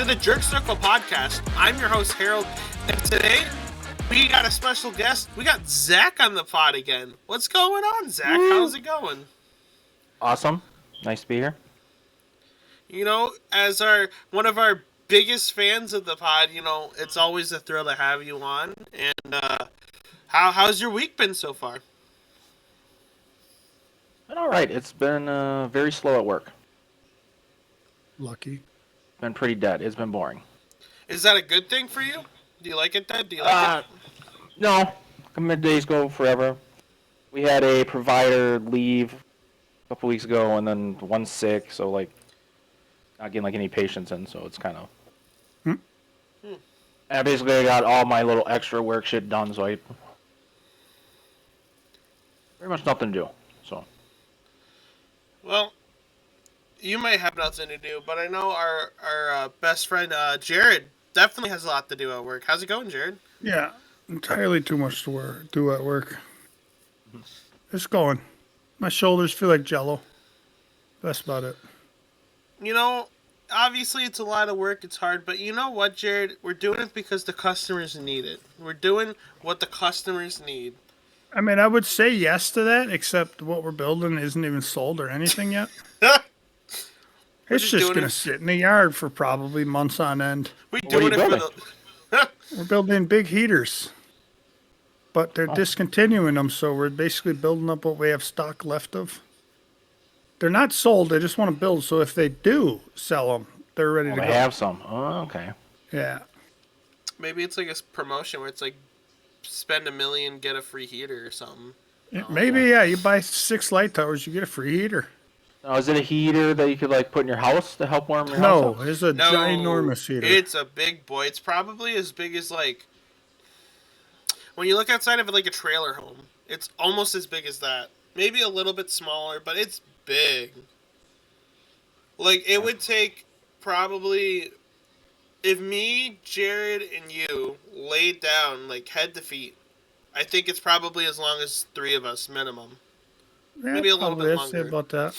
the Jerk Circle podcast. I'm your host, Harold, and today we got a special guest. We got Zach on the pod again. What's going on, Zach? How's it going? Awesome. Nice to be here. You know, as one of our biggest fans of the pod, you know, it's always a thrill to have you on. And how's your week been so far? Been all right. It's been very slow at work. Lucky. Been pretty dead. It's been boring. Is that a good thing for you? Do you like it, Dad? Do you like it? No. Middays go forever. We had a provider leave a couple weeks ago, and then one's sick, so like not getting like any patients in, so it's kind of. And basically, I got all my little extra work shit done, so I pretty much nothing to do. So. Well, you might have nothing to do, but I know our best friend Jared definitely has a lot to do at work. How's it going, Jared? Yeah, entirely too much to do at work. It's going. My shoulders feel like jello. That's about it. You know, obviously it's a lot of work. It's hard, but you know what, Jared? We're doing it because the customers need it. We're doing what the customers need. I mean, I would say yes to that, except what we're building isn't even sold or anything yet. It's just going to sit in the yard for probably months on end. We're doing it for the... We're building big heaters. But they're discontinuing them, so we're basically building up what we have stock left of. They're not sold, they just want to build, so if they do sell them, they're ready to go. They have some. Oh, okay. Yeah. Maybe it's like a promotion where it's like spend $1 million, get a free heater or something. Maybe, yeah, you buy 6 light towers, you get a free heater. Now, is it a heater that you could like put in your house to help warm your house No, up? it's a ginormous heater. It's a big boy. It's probably as big as like when you look outside of it like a trailer home. It's almost as big as that. Maybe a little bit smaller, but it's big. Like it would take probably if me, Jared, and you laid down like head to feet. I think it's probably as long as 3 of us minimum. Yeah, maybe a little bit I'd longer. say about that.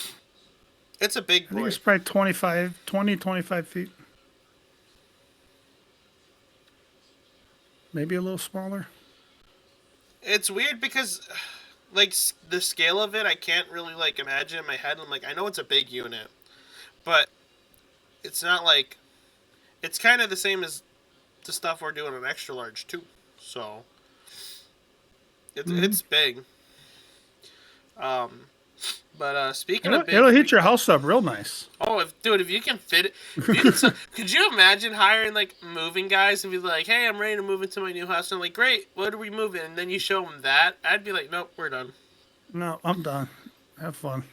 It's a big I think boy. it's probably 25 feet. Maybe a little smaller. It's weird because, like, the scale of it, I can't really, like, imagine in my head. I'm like, I know it's a big unit, but it's not like, it's kind of the same as the stuff we're doing on extra large, too. So, it's big. But speaking of big, it'll heat your house up real nice. Oh, if you can fit it, could you imagine hiring like moving guys and be like, "Hey, I'm ready to move into my new house." And I'm like, "Great, what are we moving?" And then you show them that, I'd be like, "Nope, we're done." No, I'm done. Have fun.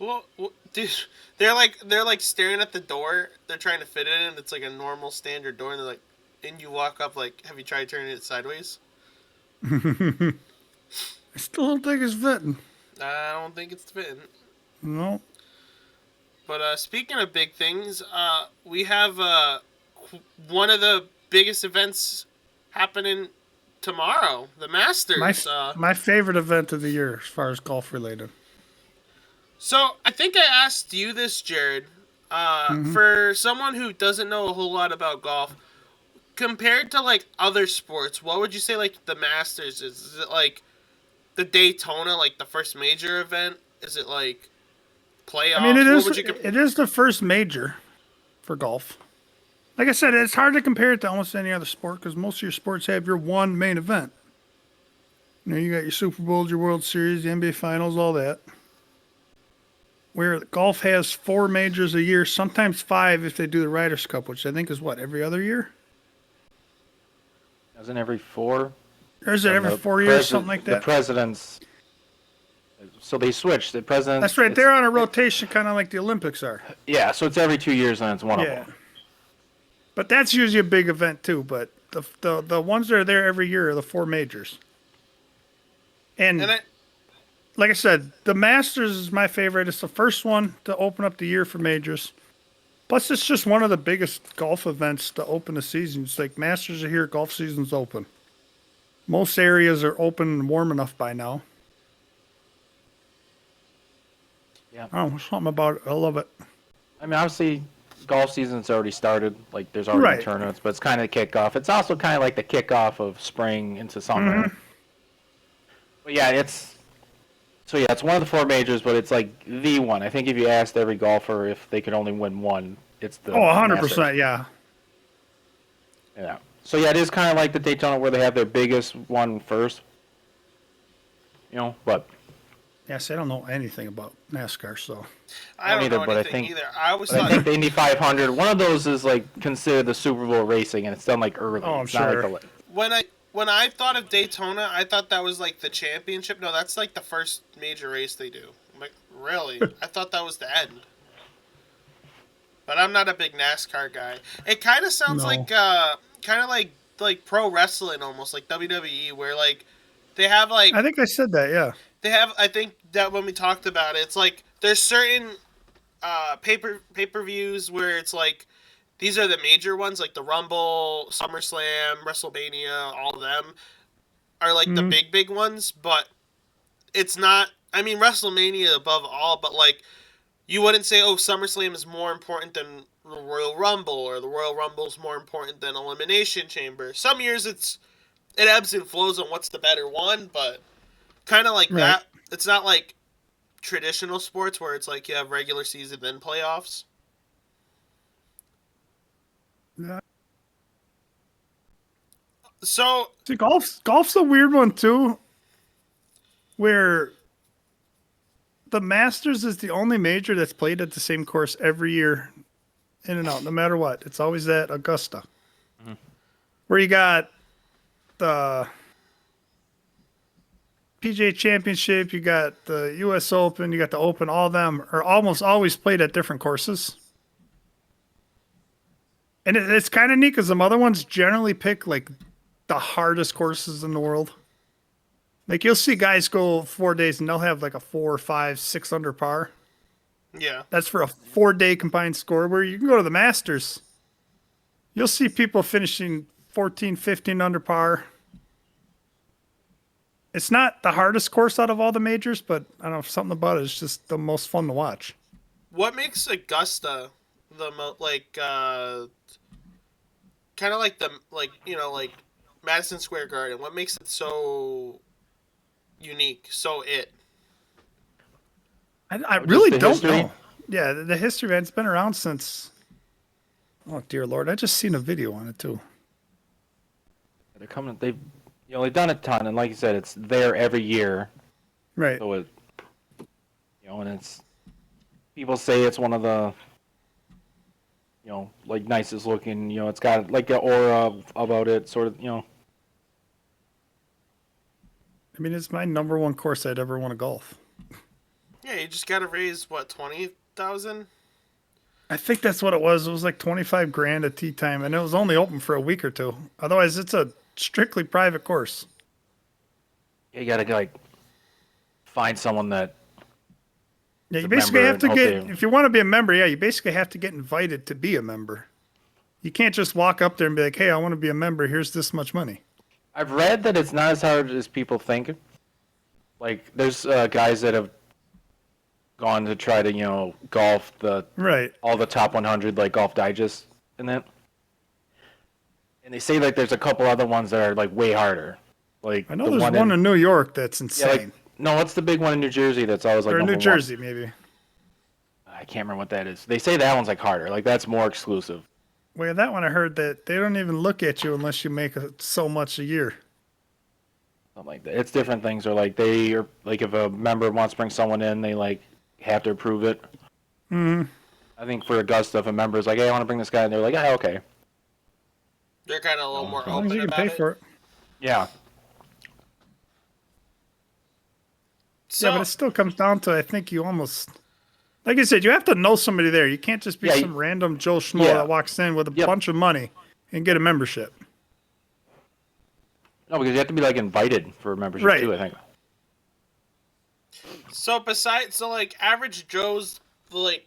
Well, dude, they're like staring at the door. They're trying to fit it in. It's like a normal standard door, and they're like, and you walk up like, "Have you tried turning it sideways?" I still don't think it's fitting. I don't think it's fitting. No. But speaking of big things, we have one of the biggest events happening tomorrow, the Masters. My favorite event of the year as far as golf related. So I think I asked you this, Jared. For someone who doesn't know a whole lot about golf, compared to like other sports, what would you say like the Masters is? Is it like the Daytona, like the first major event? Is it like playoffs? I mean, it is the first major for golf. Like I said, it's hard to compare it to almost any other sport because most of your sports have your one main event. You know, you got your Super Bowls, your World Series, the NBA Finals, all that. Where golf has 4 majors a year, sometimes 5 if they do the Ryder Cup, which I think is what, every other year? Isn't every 4? Or is it every 4 years, something like that? The presidents. So they switch. The president. That's right. They're on a rotation, kind of like the Olympics are. Yeah, so it's every 2 years, and it's one of them. But that's usually a big event too. But the ones that are there every year are the 4 majors. And like I said, the Masters is my favorite. It's the first one to open up the year for majors. Plus, it's just one of the biggest golf events to open the season. It's like Masters are here, golf season's open. Most areas are open and warm enough by now. Yeah. Oh, something about it. I love it. I mean, obviously, golf season's already started. Like there's already Right. tournaments, but it's kind of the kickoff. It's also kind of like the kickoff of spring into summer. But yeah, it's one of the 4 majors, but it's like the one. I think if you asked every golfer if they could only win one, it's the 100%, Masters. yeah. Yeah. So yeah, it is kind of like the Daytona where they have their biggest one first. But Yes, I don't know anything about NASCAR, so. I don't either, know but anything either. I always I thought think the Indy 500, one of those is like considered the Super Bowl racing, and it's done like early. Oh, I'm It's not sure. like when I thought of Daytona, I thought that was like the championship. No, that's like the first major race they do. I'm like, really? I thought that was the end. But I'm not a big NASCAR guy. It kind of sounds No. like kind of like pro wrestling almost, like WWE, where like they have like I think I said that, yeah. they have. I think that when we talked about it, it's like there's certain pay-per-views where it's like these are the major ones, like the Rumble, SummerSlam, WrestleMania, all of them are like the big ones, but it's not. I mean, WrestleMania above all, but like you wouldn't say, oh, SummerSlam is more important than the Royal Rumble, or the Royal Rumble is more important than Elimination Chamber. Some years it ebbs and flows on what's the better one, but kind of like Right. that. It's not like traditional sports where it's like you have regular season then playoffs. Yeah. So See, golf's a weird one too, where the Masters is the only major that's played at the same course every year, in and out, no matter what. It's always at Augusta, where you got the PGA Championship, you got the U.S. Open, you got the Open. All of them are almost always played at different courses. And it's kind of neat because some other ones generally pick like the hardest courses in the world. Like you'll see guys go 4 days and they'll have like a 4, 5, 6 under par. yeah, That's for a 4-day combined score. Where you can go to the Masters, you'll see people finishing 14, 15 under par. It's not the hardest course out of all the majors, but I don't know, something about it is just the most fun to watch. what makes Augusta the kind of like the like Madison Square Garden? What makes it so unique? I Just really the don't history? know. Yeah, the history, man, it's been around since. Oh dear Lord, I just seen a video on it too. they're coming. They've done a ton, and like you said, it's there every year. Right. So it, and it's people say it's one of the, like nicest looking. It's got like an aura about it, sort of. I mean, it's my number one course I'd ever want to golf. Yeah, you just gotta raise what, 20,000? I think that's what it was. It was like 25 grand at tee time, and it was only open for a week or two. Otherwise, it's a strictly private course. You gotta like find someone that. Yeah, you a basically member have to and get, hope they- if you want to be a member, yeah, you basically have to get invited to be a member. You can't just walk up there and be like, hey, I want to be a member. Here's this much money. I've read that it's not as hard as people think. Like, there's guys that have gone to try to, golf Right. all the top 100, like Golf Digest and that. And they say like there's a couple other ones that are like way harder. Like I know the there's one in New York that's insane. yeah, like no, what's the big one in New Jersey that's always like or in New number Jersey, maybe. one? I can't remember what that is. They say that one's like harder. Like that's more exclusive. Well, that one I heard that they don't even look at you unless you make so much a year. Something like that. It's different things. Or like they are like if a member wants to bring someone in, they like have to approve it. Mm-hmm. I think for Augusta, if a member is like, "Hey, I want to bring this guy," and they're like, "Yeah, okay." They're kind of a little more As long as open you can about pay it. for it. Yeah. So, Yeah, but it still comes down to, I think you almost, like I said, you have to know somebody there. You can't just be Yeah, some random Joe Schmo yeah. that walks in with a Yep. bunch of money and get a membership. No, because you have to be like invited for a membership Right. too. I think. so like average Joe's, like,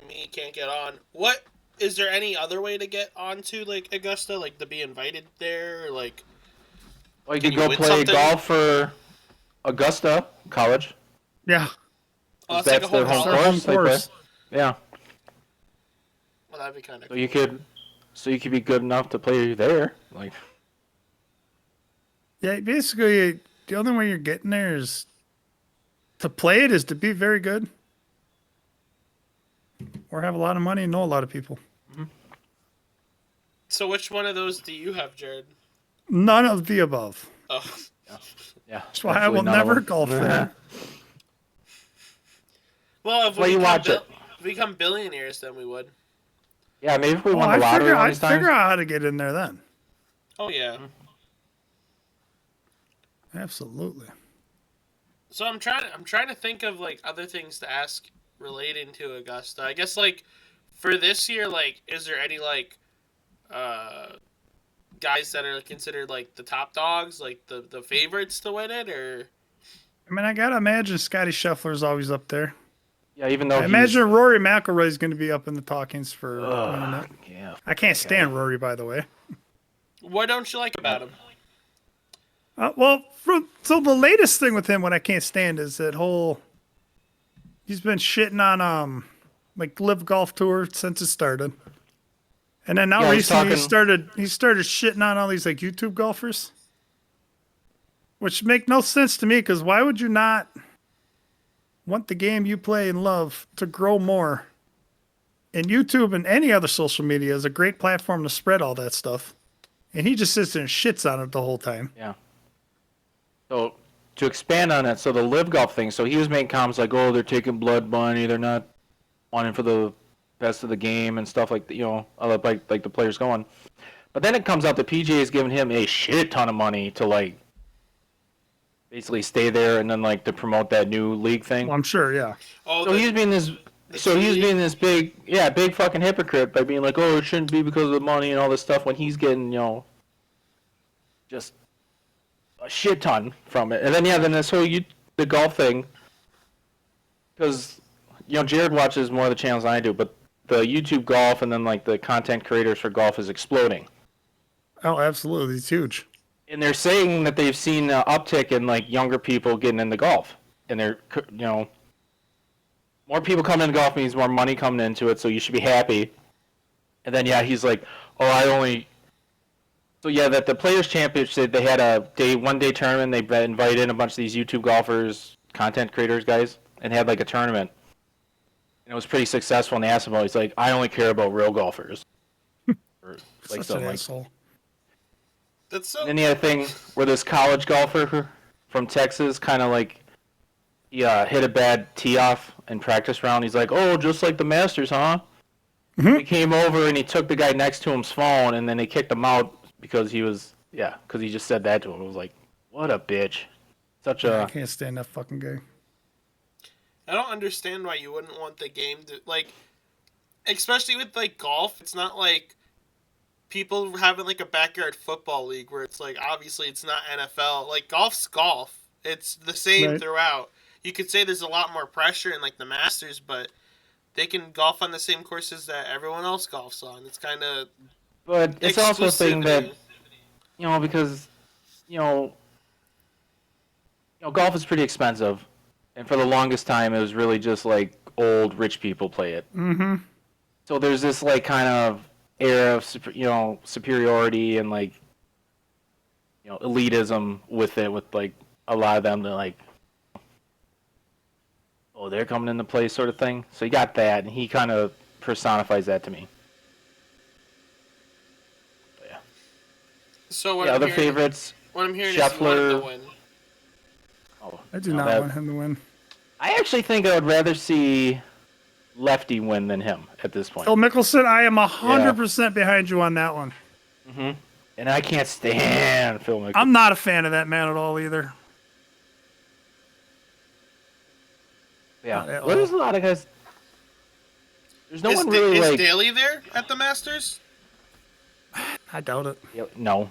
me can't get on. What is there any other way to get onto like Augusta, like to be invited there, or, like? Well, you Can could you go win play something? golf for Augusta College. Yeah. Oh, it's like a That's their whole home Their college? home course. Like course. that. Yeah. Well, that'd be kind of So cool. you could be good enough to play there. Like, Yeah, basically, the only way you're getting there is to play it is to be very good or have a lot of money and know a lot of people. So which one of those do you have, Jared? None of the above. Oh, yeah. That's why I will never golf there. well, if Well, we you watch it. become billionaires, then we would. Yeah, maybe if we Oh, won the lottery one of these I'd figure times. out how to get in there then. Oh yeah. Absolutely. So I'm trying to think of like other things to ask relating to Augusta. I guess like for this year, like is there any like uh guys that are considered like the top dogs, like the favorites to win it, or I mean, I gotta imagine Scotty Scheffler's always up there. Yeah, even though I imagine Rory McIlroy's going to be up in the talkings for winning it. Yeah. I can't stand Rory, by the way. what don't you like about him? So the latest thing with him, what I can't stand is that whole. He's been shitting on like Live Golf Tour since it started, and then now Yeah, recently he's he started shitting on all these like YouTube golfers, which make no sense to me. Because why would you not want the game you play and love to grow more? And YouTube and any other social media is a great platform to spread all that stuff. And he just sits there and shits on it the whole time. Yeah. So to expand on it, so the live golf thing. So he was making comments like, "Oh, they're taking blood money. They're not wanting for the best of the game and stuff like like the players going." But then it comes out the PGA is giving him a shit ton of money to like basically stay there and then like to promote that new league thing. Well, I'm sure, yeah. Oh, So he's being this. So he's being this big fucking hypocrite by being like, "Oh, it shouldn't be because of the money and all this stuff," when he's getting, just a shit ton from it. And then then this whole the golf thing, because Jared watches more of the channels than I do, but the YouTube golf and then like the content creators for golf is exploding. Oh, absolutely, it's huge. And they're saying that they've seen an uptick in like younger people getting into golf, and they're more people coming into golf means more money coming into it, so you should be happy. And then he's like, "Oh, I only." So that the Players Championship, they had a 1-day tournament. They invited in a bunch of these YouTube golfers, content creators, guys, and had like a tournament. And it was pretty successful. And they asked him about, he's like, "I only care about real golfers." Or, Such an asshole. That's so. And then the other thing where this college golfer from Texas kind of like he hit a bad tee off in practice round. He's like, "Oh, just like the Masters, huh?" Mm-hmm. He came over and he took the guy next to him's phone, and then they kicked him out because he just said that to him. It was like, what a bitch. I can't stand that fucking guy. I don't understand why you wouldn't want the game to like, especially with like golf. It's not like people having like a backyard football league where it's like obviously it's not NFL. Like golf's golf. It's the same throughout. You could say there's a lot more pressure in like the Masters, but they can golf on the same courses that everyone else golfs on. It's kind of. But it's also a thing that, because, golf is pretty expensive, and for the longest time it was really just like old rich people play it. Mm-hmm. So there's this like kind of air of superiority and like elitism with it, with like a lot of them that like, oh, they're coming into play sort of thing. So you got that, and he kind of personifies that to me. But yeah. So what other favorites. What I'm hearing Scheffler, is you want him to win. Oh, I do not want him to win. I actually think I would rather see Lefty win than him at this point. Phil Mickelson, I am 100% behind you on that one. Mm-hmm. And I can't stand Phil Mickelson. I'm not a fan of that man at all either. Yeah, well, there's a lot of guys. There's no one really is like. Is Daly there at the Masters? I doubt it. No.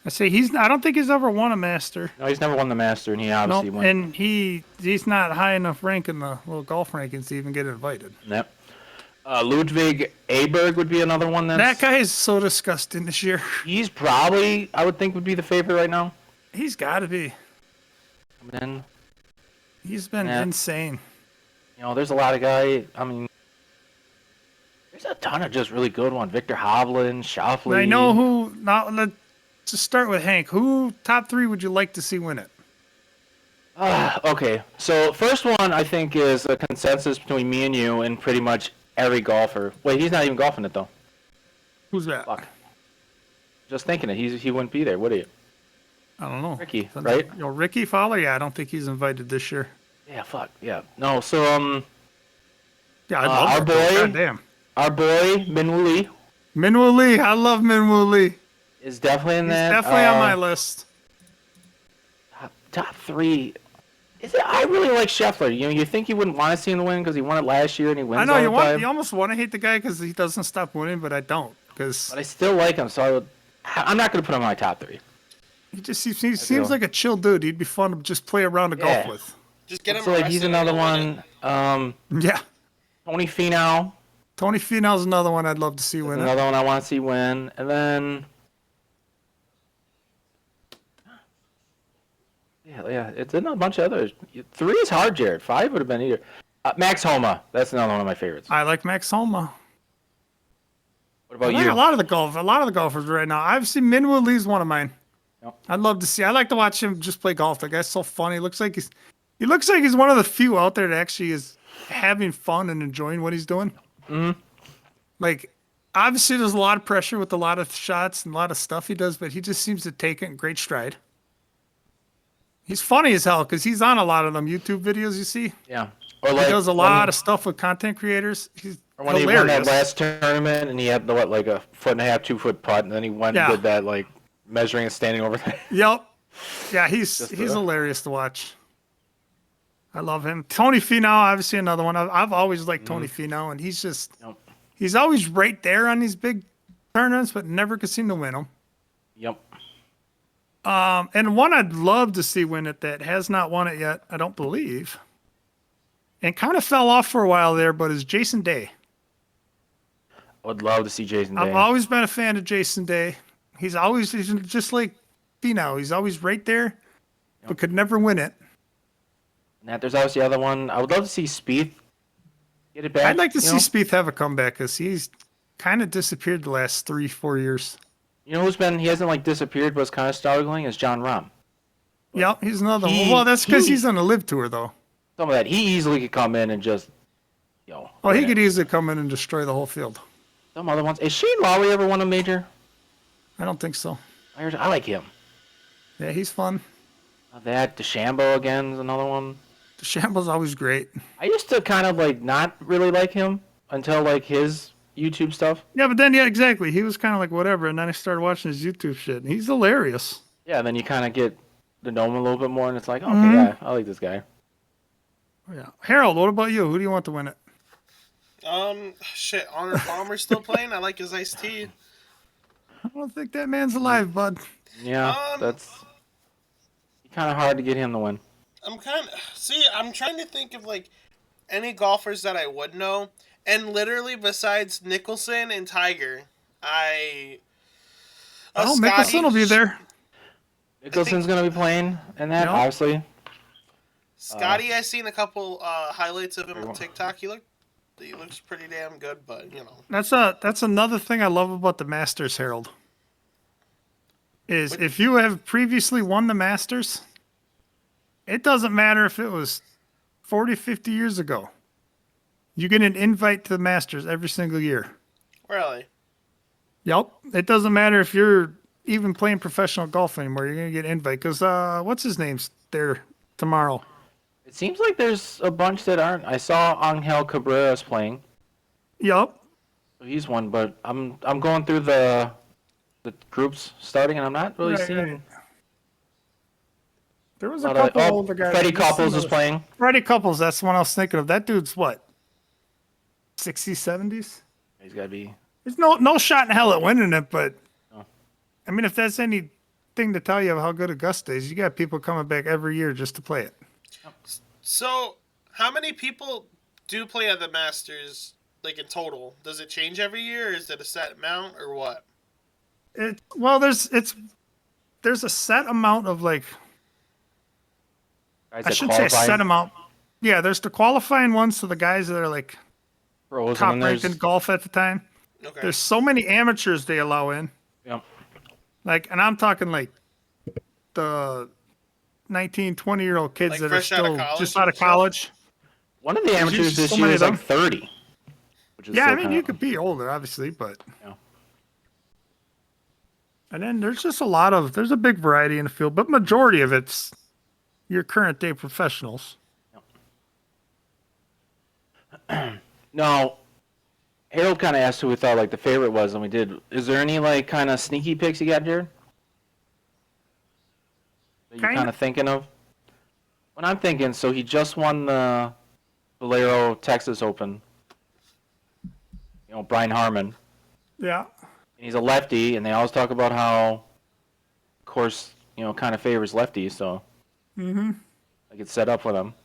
I say I don't think he's ever won a Master. No, he's never won the Master, and he obviously won. And he's not high enough rank in the little golf rankings to even get invited. Yep. Ludwig Aberg would be another one. That guy is so disgusting this year. He's probably, I would think, would be the favorite right now. He's got to be. And then he's been insane. There's a lot of guys. I mean, There's a ton of just really good ones. Victor Hovland, Shoffley. I know who. Now let's just start with Hank. Who top 3 would you like to see win it? Okay, so first one I think is a consensus between me and you and pretty much every golfer. Wait, he's not even golfing it though. Who's that? Fuck. Just thinking it. He wouldn't be there, would he? I don't know. Ricky, right? Ricky Fowler? Yeah, I don't think he's invited this year. Yeah, fuck. Yeah. No, so Yeah, I love our boy, goddamn. our boy Minwoo Lee Minwoo Lee. I love Minwoo Lee. is definitely in He's that. definitely on my list. Top 3. I really like Scheffler. You know, you think you wouldn't want to see him win because he won it last year and he wins. I know all the time. you almost want to hate the guy because he doesn't stop winning, but I don't because But I still like him, so I'm not going to put him in my top 3. he seems like a chill dude. He'd be fun to just play around the golf Yeah. with. Just get him. So like he's arrested another and one. Yeah, Tony Finau Tony Finau's another one I'd love to see is win it. another one I want to see win, and then yeah, it's in a bunch of others. 3 is hard, Jared. 5 would have been either. Max Homa, that's another one of my favorites. I like Max Homa. What about I like you? a lot of the golfers right now. I've seen Minwoo Lee's one of mine. Yep. I'd love to see. I like to watch him just play golf. The guy's so funny. He looks like he's one of the few out there that actually is having fun and enjoying what he's doing. Mhm. Like, obviously, there's a lot of pressure with a lot of shots and a lot of stuff he does, but he just seems to take it in great stride. He's funny as hell because he's on a lot of them YouTube videos you see. Yeah. Or He like does a lot of stuff with content creators. He's or when he won that hilarious. last tournament and he had like a 1.5, 2 foot putt, and then he went and did that like measuring and standing over there. Yep. Yeah, he's Just, hilarious to watch. I love him. Tony Finau, obviously another one. I've always liked Tony Finau, and he's just he's always right there on these big tournaments, but never could seem to win them. Yep. And one I'd love to see win it that has not won it yet, I don't believe, and kind of fell off for a while there, but is Jason Day. I would love to see Jason Day. I've always been a fan of Jason Day. He's just like Finau. He's always right there, but could never win it. And there's obviously the other one. I would love to see Spieth get it back. I'd like to see Spieth have a comeback because he's kind of disappeared the last 3-4 years. You know he hasn't like disappeared, but is kind of struggling is John Rahm. Yep, he's another one. Well, that's because he's on a live tour, though. Some of that. He easily could come in and just, Oh, he could easily come in and destroy the whole field. Some other ones. Has Shane Lowry ever won a major? I don't think so. I like him. Yeah, he's fun. That DeChambeau again is another one. DeChambeau's always great. I used to kind of like not really like him until like his YouTube stuff. Yeah, but then, yeah, exactly. He was kind of like whatever, and then I started watching his YouTube shit, and he's hilarious. Yeah, then you kind of get to know him a little bit more, and it's like, okay, yeah, I like this guy. Yeah. Harold, what about you? Who do you want to win it? Shit, Honor Palmer's still playing. I like his iced tea. I don't think that man's alive, bud. Yeah, that's kind of hard to get him to win. I'm trying to think of like any golfers that I would know, and literally besides Nicholson and Tiger, Mickelson will be there. Nicholson's gonna be playing in that, obviously. Scotty, I seen a couple highlights of him on TikTok. He looks pretty damn good, but you know. That's another thing I love about the Masters, Harold. If you have previously won the Masters, it doesn't matter if it was 40, 50 years ago. You get an invite to the Masters every single year. Really? Yep. It doesn't matter if you're even playing professional golf anymore. You're going to get an invite. Because what's his name's there tomorrow? It seems like there's a bunch that aren't. I saw Angel Cabrera's playing. Yep. He's one, but I'm going through the groups starting, and I'm not really seeing. Right. There was a couple older guys. Freddie Couples is playing. Freddie Couples, that's the one I was thinking of. That dude's what? 60s, 70s? He's got to be. There's no shot in hell at winning it, but I mean, if that's anything to tell you of how good Augusta is, you got people coming back every year just to play it. So, how many people do play at the Masters, like in total? Does it change every year, or is it a set amount, or what? There's a set amount of like. Guys I that shouldn't say a qualify. set amount. Yeah, there's the qualifying ones, so the guys that are like Pros, and top then ranked there's in golf at the time. Okay. There's so many amateurs they allow in. Yep. Like, and I'm talking like the 19, 20-year-old kids Like that are fresh out of still college just out of and stuff? college. One of the There's amateurs usually this so year many is of like them. 30. Which is Yeah, still I mean, kinda, you could be older, obviously, but. you know. And then there's just there's a big variety in the field, but majority of it's your current day professionals. No, Harold kind of asked who we thought like the favorite was, and we did. Is there any like kind of sneaky picks you got, Jared? That you're Kinda. kind of thinking of? When I'm thinking, so he just won the Valero Texas Open. You know, Brian Harmon. Yeah. And he's a lefty, and they always talk about how, of course, you know, kind of favors lefties, so like it's set up for them.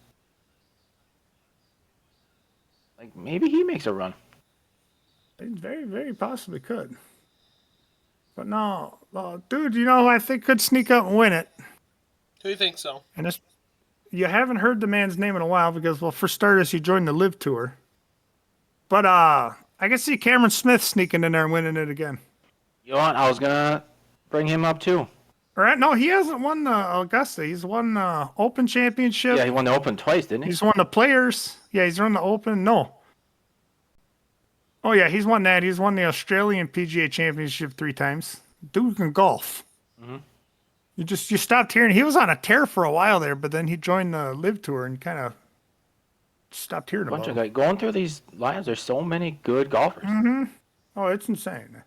Like maybe he makes a run. They very, very possibly could. But no, dude, you know who I think could sneak up and win it? Who do you think so? And it's, you haven't heard the man's name in a while because, well, for starters, he joined the Live Tour. But I can see Cameron Smith sneaking in there and winning it again. You know what? I was gonna bring him up too. All right, no, he hasn't won Augusta. He's won the Open Championship. Yeah, he won the Open twice, didn't he? He's won the Players. Yeah, he's won the Open. No. Oh yeah, he's won that. He's won the Australian PGA Championship 3 times. Dude can golf. Mm-hmm. You stopped hearing. He was on a tear for a while there, but then he joined the Live Tour and kind of stopped hearing about Bunch of him. guys going through these lines. There's so many good golfers. Oh, it's insane.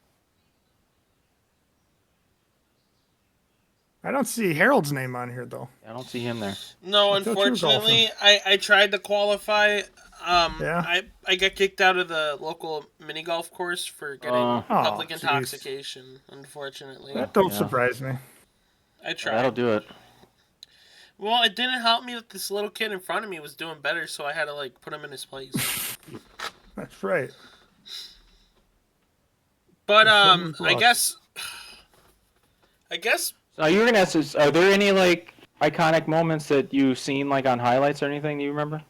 I don't see Harold's name on here though. I don't see him there. No, I thought you were unfortunately, I tried to qualify. Yeah. I got kicked out of the local mini golf course for getting Oh. public jeez. intoxication. Unfortunately, That don't Yeah. surprise me. I tried. That'll do it. Well, it didn't help me that this little kid in front of me was doing better, so I had to like put him in his place. That's right. But someone's I lost. guess So you were gonna ask us, are there any like iconic moments that you've seen like on highlights or anything? Do you remember?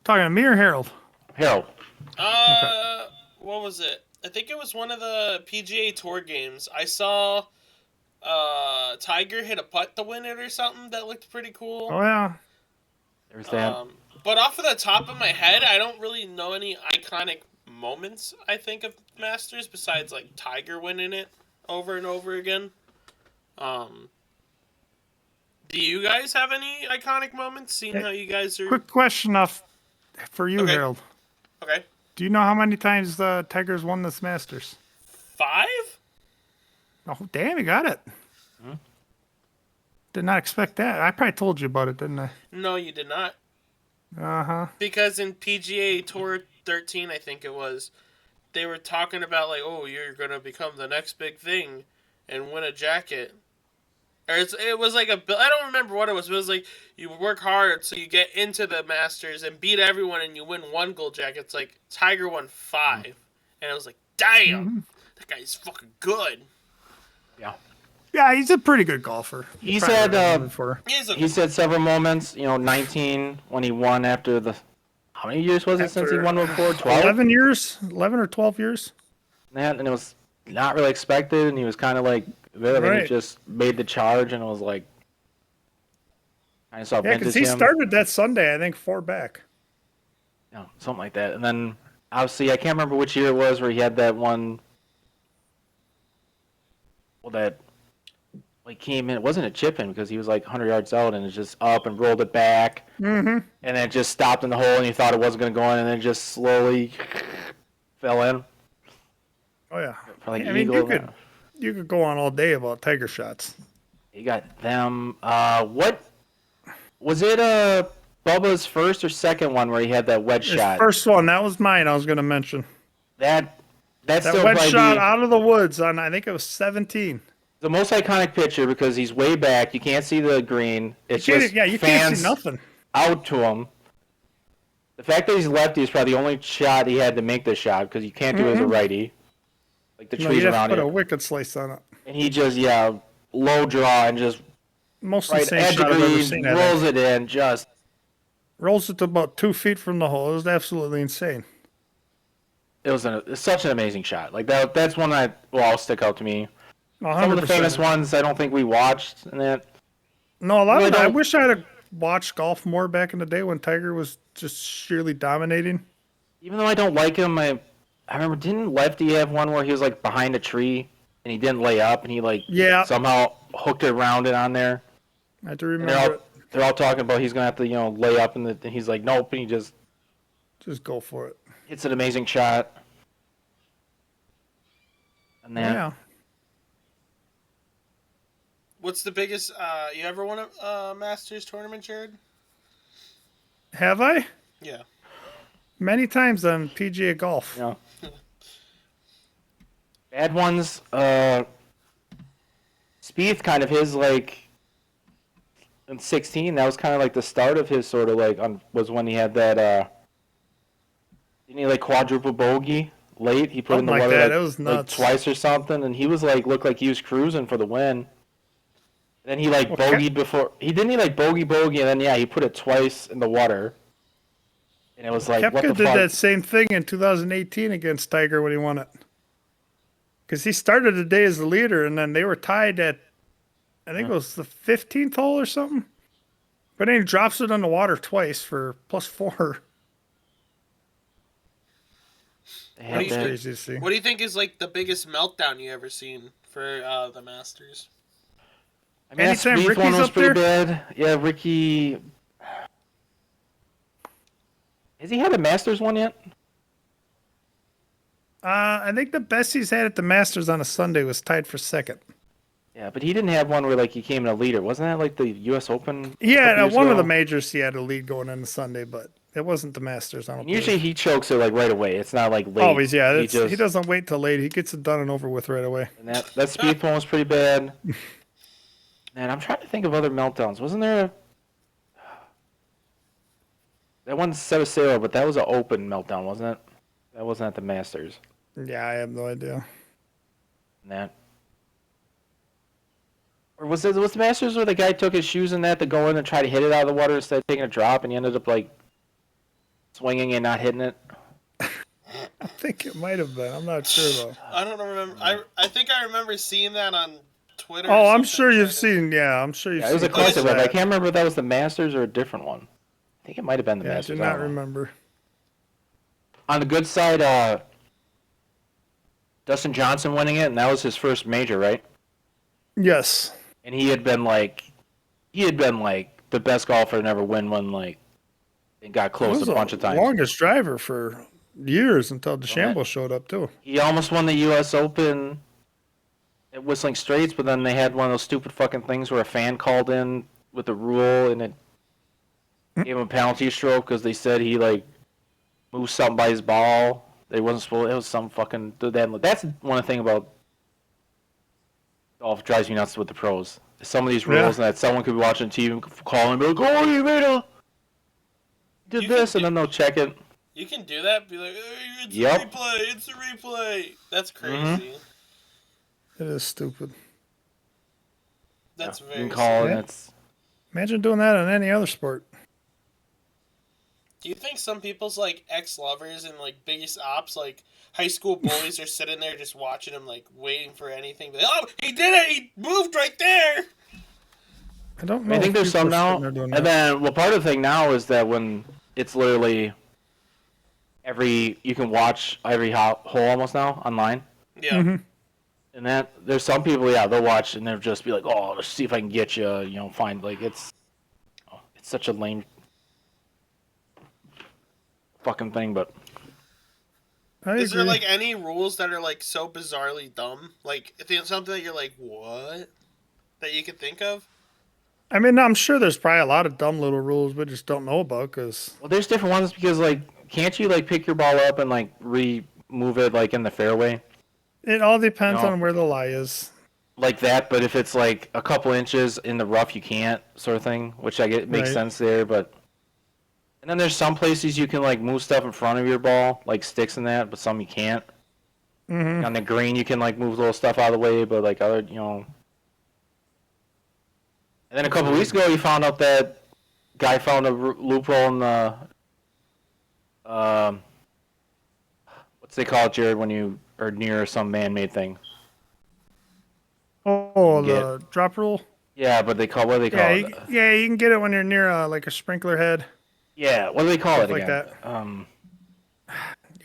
Talking to me or Harold? Harold. what was it? I think it was one of the PGA Tour games. I saw Tiger hit a putt to win it or something that looked pretty cool. Oh yeah. There's that. But off of the top of my head, I don't really know any iconic moments, I think, of Masters besides like Tiger winning it over and over again. Do you guys have any iconic moments, seeing how you guys are... Quick question for you, Okay. Harold. Okay. Do you know how many times Tiger's won this Masters? 5? Oh, damn, you got it. Did not expect that. I probably told you about it, didn't I? No, you did not. Uh-huh. Because in PGA Tour 13, I think it was, they were talking about, like, oh, you're going to become the next big thing and win a jacket. Or it was like I don't remember what it was, but it was like you work hard so you get into the Masters and beat everyone and you win 1 gold jacket. It's like Tiger won 5. And I was like, damn, that guy's fucking good. Yeah. Yeah, he's a pretty good golfer. He Probably said, what I'm looking for. He said several moments, 19 when he won after the, how many years was it since he won before? 12? 11 years? 11 or 12 years? And it was not really expected, and he was kind of like, then Right. he just made the charge, and it was like, I saw Yeah, because he started that Sunday, I think, 4 back. something like that. And then, obviously, I can't remember which year it was where he had that one, well, that, like, came in, it wasn't a chip in because he was like 100 yards out, and it just up and rolled it back, and then it just stopped in the hole, and he thought it wasn't going to go in, and then just slowly fell in. Oh, yeah. For like I mean, eagle. you could go on all day about Tiger shots. You got them. What was it? Bubba's first or second one where he had that wedge His shot. first one, that was mine. I was going to mention That's that still wedge probably shot out of the woods on. I think it was 17. the most iconic picture because he's way back. You can't see the green. It's just You can't fans see nothing. out to him. The fact that he's lefty is probably the only shot he had to make this shot because you can't do it as a righty. Like the No, trees you'd have around to put a here. wicked slice on it. And he just low draw and just Most right insane edge shot of I've ever green, seen. I rolls think. it in just. Rolls it to about 2 feet from the hole. It was absolutely insane. it's such an amazing shot. Like that's one that will always stick out to me. 100%. Some of the famous ones I don't think we watched, and that No, a lot really of it. I don't. wish I'd have watched golf more back in the day when Tiger was just sheerly dominating. Even though I don't like him, I remember didn't Lefty have one where he was like behind a tree and he didn't lay up and he like Yeah, somehow hooked it around it on there. I do And remember it. they're all talking about he's gonna have to lay up and he's like nope and he just Just go for it. hits an amazing shot. And then Yeah. What's the biggest? You ever won a Masters tournament, Jared? Have I? Yeah. Many times on PGA Golf. bad ones. Spieth kind of his like in 16. That was kind of like the start of his sort of like was when he had that. Didn't he like quadruple bogey late? He put in the Something like water that. like, It was nuts. twice or something, and he was like looked like he was cruising for the win. Then he like Okay. bogeyed before he like bogey, and then he put it twice in the water, and it was like what Koepka the did fuck? that same thing in 2018 against Tiger when he won it. Because he started the day as the leader, and then they were tied at, I think it was the 15th hole or something. But then he drops it on the water twice for +4. They What had do you that. think? Crazy to see. What do you think is like the biggest meltdown you ever seen for the Masters? I mean, that Anytime Spieth one Ricky's was up pretty there? bad. Yeah, Ricky. Has he had a Masters one yet? I think the best he's had at the Masters on a Sunday was tied for second. Yeah, but he didn't have one where like he came in a leader. Wasn't that like the U.S. Open? Yeah, years one of ago? the majors he had a lead going into Sunday, but it wasn't the Masters. I don't And usually believe. he chokes it like right away. It's not like late. Always, yeah. He He doesn't wait till late. He gets it done and over with right away. And that Spieth one was pretty bad. Man, I'm trying to think of other meltdowns. Wasn't there that one set a sail, but that was an open meltdown, wasn't it? That wasn't at the Masters. Yeah, I have no idea. And that. Or was the Masters where the guy took his shoes in that to go in and try to hit it out of the water instead of taking a drop, and he ended up like swinging and not hitting it? I think it might have been. I'm not sure though. I don't remember. I think I remember seeing that on Twitter. Oh, or I'm something, sure you've trying seen. Yeah, I'm sure you've Yeah, it seen. was a clips classic of one. I that. can't remember if that was the Masters or a different one. I think it might have been the Yeah, I Masters. do I not don't know. remember. On the good side, Dustin Johnson winning it, and that was his first major, right? Yes. And he had been like the best golfer to never win one, like, and got He close was a bunch of times. longest driver for years until that- DeChambeau showed up too. He almost won the U.S. Open at Whistling Straits, but then they had one of those stupid fucking things where a fan called in with the rule, and it gave him a penalty stroke because they said he like moved something by his ball. They wasn't supposed. It was some fucking. That's one thing about golf drives me nuts with the pros. Some of these rules that someone could be watching TV and call and be like, "Oh, you made a did You this," can and then they'll check it. You can do that. Be like, hey, it's Yep. a replay. It's a replay. That's crazy. Mm-hmm. It is stupid. That's You very. can call, and Yeah. it's Imagine doing that in any other sport. Do you think some people's like ex-lovers and like biggest ops, like high school bullies, are sitting there just watching him, like waiting for anything? Like, oh, he did it! He moved right there. I don't know. I think if there's people some are now, sitting there doing and that. then part of the thing now is that when it's literally you can watch every hole almost now online, Yeah. Mm-hmm. and that there's some people they'll watch and they'll just be like, oh, let's see if I can get you, find like it's such a lame fucking thing, but I Is there agree. like any rules that are like so bizarrely dumb? Like, if there's something that you're like, what? That you could think of? I mean, I'm sure there's probably a lot of dumb little rules we just don't know about because well, there's different ones because like can't you like pick your ball up and like remove it like in the fairway? it all depends No. on where the lie is. Like that, but if it's like a couple inches in the rough, you can't, sort of thing, which I get makes Right. sense there. But and then there's some places you can like move stuff in front of your ball, like sticks and that, but some you can't. Mm-hmm. On the green, you can like move little stuff out of the way, but like other, And then a couple weeks ago, you found out that guy found a loophole in the what's what's they call it, Jared, when you are near some man-made thing? Oh, You the drop rule. Yeah, but what do they call Yeah, it? you can get it when you're near like a sprinkler head. Yeah, what do they call Stuff it like again? that.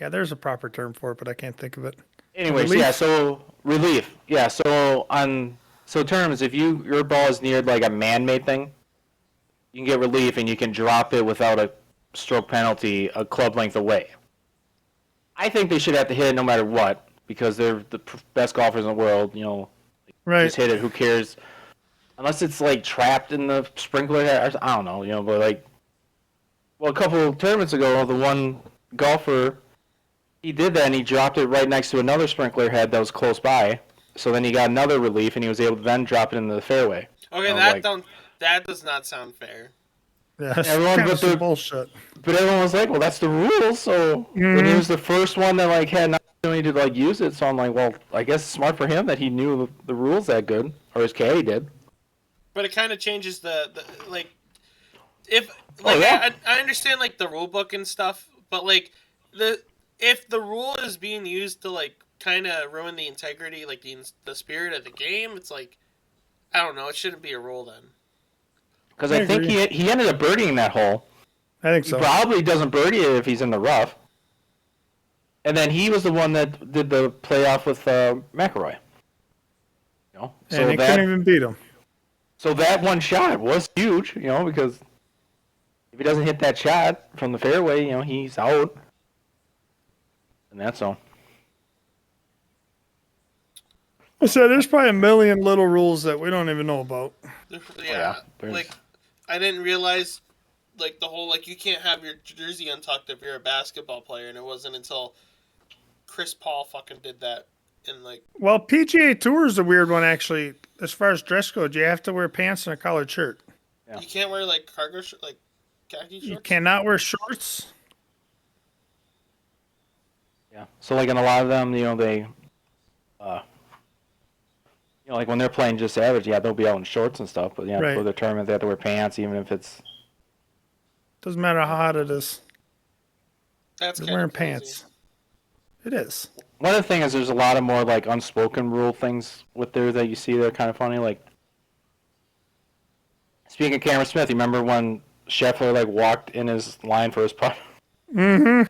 Yeah, there's a proper term for it, but I can't think of it. Anyways, Relief? yeah, so relief. Yeah, so terms, if your ball is near like a man-made thing, you can get relief and you can drop it without a stroke penalty a club length away. I think they should have to hit it no matter what because they're the best golfers in the world. Right. Just hit it. Who cares? Unless it's like trapped in the sprinkler head. I don't know. But like, well, a couple of tournaments ago, the one golfer, he did that and he dropped it right next to another sprinkler head that was close by. So then he got another relief and he was able to then drop it into the fairway. Okay, that does not sound fair. Yeah, that's kind of some bullshit. But everyone was like, well, that's the rules. So when he was the first one that like had an opportunity to like use it, so I'm like, well, I guess it's smart for him that he knew the rules that good, or his caddy did. But it kind of changes the like, if like I understand like the rule book and stuff, but like if the rule is being used to like kind of ruin the integrity, like the spirit of the game, it's like, I don't know, it shouldn't be a rule then. Because I think he ended up birdieing that hole. I think so. He probably doesn't birdie it if he's in the rough. And then he was the one that did the playoff with McIlroy. So and he couldn't even beat him. So that one shot was huge, because if he doesn't hit that shot from the fairway, he's out. And that's all. So there's probably a million little rules that we don't even know about. Yeah. Like, I didn't realize, like, the whole, like, you can't have your jersey untucked if you're a basketball player, and it wasn't until Chris Paul fucking did that. And like, well, PGA Tour is a weird one, actually. As far as dress code, you have to wear pants and a collared shirt. Yeah. You can't wear, like, cargo like, khaki shorts? You cannot wear shorts. Yeah. So, like, in a lot of them, they... like when they're playing just average, they'll be out in shorts and stuff. But for the tournament, they have to wear pants, even if it's. Doesn't matter how hot it is. That's they're wearing pants. It is. One of the things is there's a lot of more like unspoken rule things with there that you see that are kind of funny. Like speaking of Cameron Smith, you remember when Scheffler like walked in his line for his putt? Mm-hmm.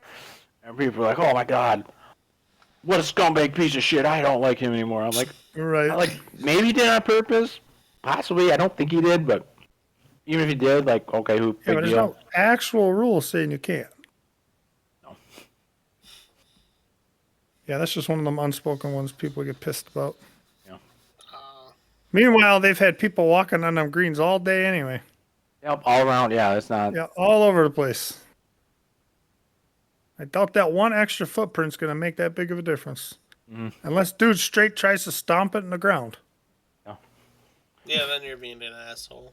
And people were like, "Oh my God, what a scumbag piece of shit! I don't like him anymore." I'm like. Right. Maybe he did it on purpose. Possibly. I don't think he did, but even if he did, like, okay, who? Yeah, but there's no actual rule saying you can't. No. Yeah, that's just one of them unspoken ones people get pissed about. Yeah. Meanwhile, they've had people walking on them greens all day anyway. Yep, all around. Yeah, it's not. Yeah, all over the place. I doubt that one extra footprint's going to make that big of a difference. Mm-hmm. Unless dude straight tries to stomp it in the ground. Yeah, then you're being an asshole.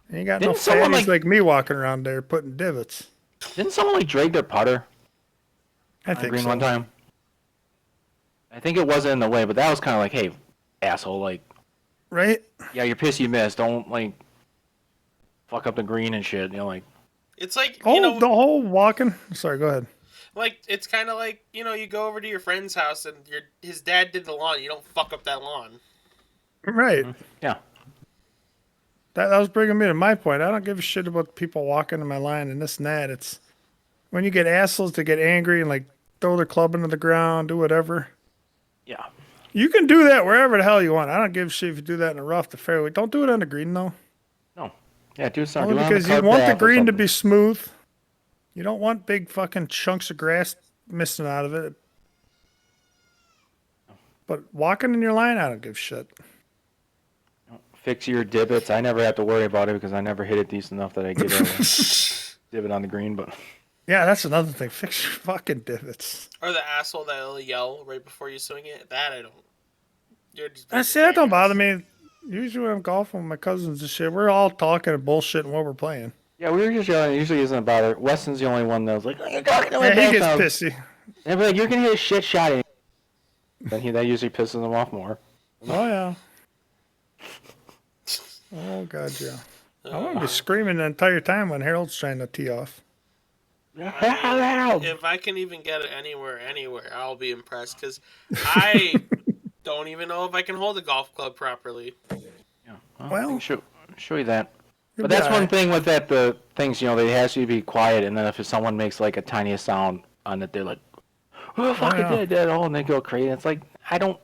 And you got no fatties like me walking around there putting divots. Didn't someone drag their putter? I think green so. One time. I think it wasn't in the way, but that was kind of like, hey, asshole, like. Right? Yeah, you're pissed you missed. Don't like fuck up the green and shit. Like. It's like the whole walking. Sorry, go ahead. Like, it's kind of like, you go over to your friend's house and his dad did the lawn. You don't fuck up that lawn. Right. Mm-hmm. Yeah. That was bringing me to my point. I don't give a shit about people walking in my line and this and that. It's when you get assholes to get angry and, like, throw their club into the ground, do whatever. Yeah. You can do that wherever the hell you want. I don't give a shit if you do that in the rough, the fairway. Don't do it on the green, though. No. Yeah, do something. Because you want the green to be smooth. You don't want big fucking chunks of grass missing out of it. But walking in your line, I don't give a shit. Fix your divots. I never have to worry about it because I never hit it decent enough that I get a divot on the green. But yeah, that's another thing. Fix your fucking divots. Or the asshole that'll yell right before you swing it. That I don't. That don't bother me. Usually when I'm golfing with my cousins and shit, we're all talking and bullshitting while we're playing. Yeah, we were just yelling. It usually isn't about it. Weston's the only one that was like, "Oh, you're talking to my he gets pissy. And be like, "You're gonna hit a shit shot." Then that usually pisses him off more. Oh yeah. Oh god, yeah. I want to be screaming the entire time when Harold's trying to tee off. If I can even get it anywhere, I'll be impressed. Because I don't even know if I can hold a golf club properly. Yeah, Well, I can show you that. you'll But be that's one alright. thing with that. The things, they has to be quiet, and then if someone makes like a tiniest sound on it, they're like, "Oh fuck, yeah. it did!" Oh, and they go crazy. It's like I don't.